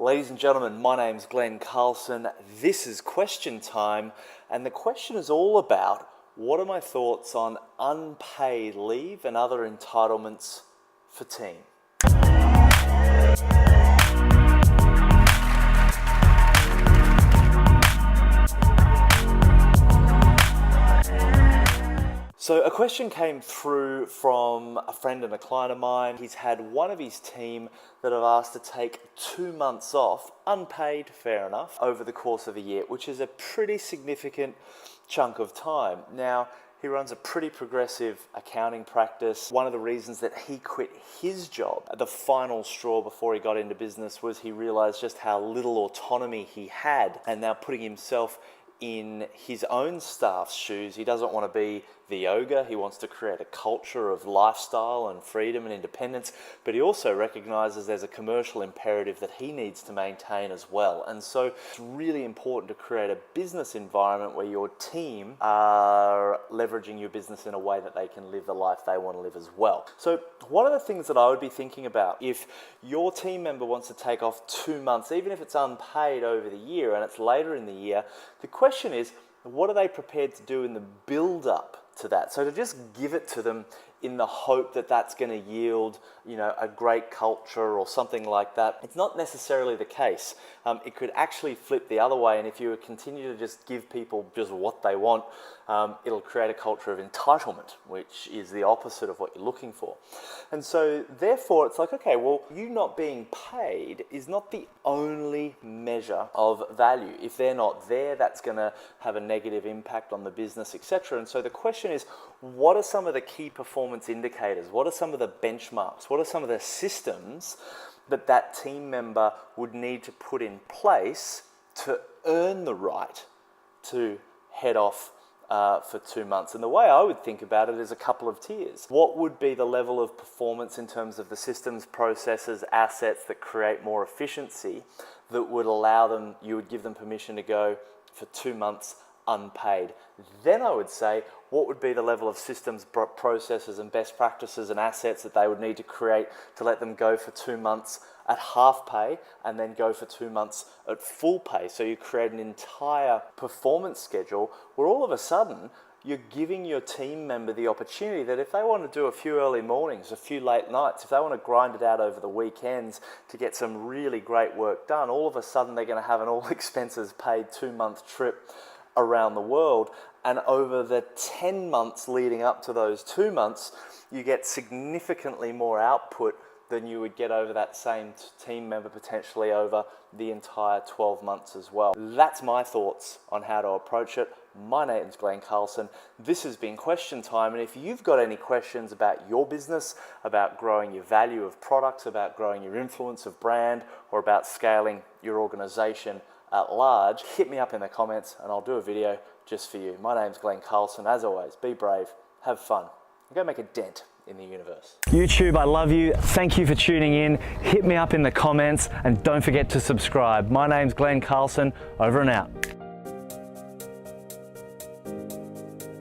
Ladies and gentlemen, my name's Glen Carlson. This is question time, and the question is all about what are my thoughts on unpaid leave and other entitlements for team. So a question came through from a friend and a client of mine. He's had one of his team that have asked to take 2 months off, unpaid, fair enough, over the course of a year, which is a pretty significant chunk of time. Now, he runs a pretty progressive accounting practice. One of the reasons that he quit his job, the final straw before he got into business, was he realized just how little autonomy he had, and now putting himself in his own staff's shoes. He doesn't want to be the ogre. He wants to create a culture of lifestyle and freedom and independence, but he also recognizes there's a commercial imperative that he needs to maintain as well. And so it's really important to create a business environment where your team are leveraging your business in a way that they can live the life they want to live as well. So one of the things that I would be thinking about, if your team member wants to take off 2 months, even if it's unpaid over the year and it's later in the year, the question is, what are they prepared to do in the build-up to that? So to just give it to them in the hope that that's going to yield, a great culture or something like that, it's not necessarily the case. It could actually flip the other way, and if you continue to just give people just what they want, it'll create a culture of entitlement, which is the opposite of what you're looking for. And so therefore it's like, okay, well, you not being paid is not the only measure of value. If they're not there, that's going to have a negative impact on the business, etc. And so the question is, what are some of the key performance indicators? What are some of the benchmarks? What are some of the systems that team member would need to put in place to earn the right to head off for 2 months? And the way I would think about it is a couple of tiers. What would be the level of performance in terms of the systems, processes, assets that create more efficiency that would allow them, you would give them permission to go for 2 months unpaid? Then I would say, what would be the level of systems, processes and best practices and assets that they would need to create to let them go for 2 months at half pay and then go for 2 months at full pay? So you create an entire performance schedule where all of a sudden you're giving your team member the opportunity that if they want to do a few early mornings, a few late nights, if they want to grind it out over the weekends to get some really great work done, all of a sudden they're going to have an all expenses paid 2 month trip around the world. And over the 10 months leading up to those 2 months, you get significantly more output than you would get over that same team member potentially over the entire 12 months as well. That's my thoughts on how to approach it. My name's Glen Carlson. This has been Question Time, and if you've got any questions about your business, about growing your value of products, about growing your influence of brand, or about scaling your organization at large, hit me up in the comments and I'll do a video just for you. My name's Glen Carlson. As always, be brave, have fun, and go make a dent in the universe. YouTube, I love you. Thank you for tuning in. Hit me up in the comments and don't forget to subscribe. My name's Glen Carlson. Over and out.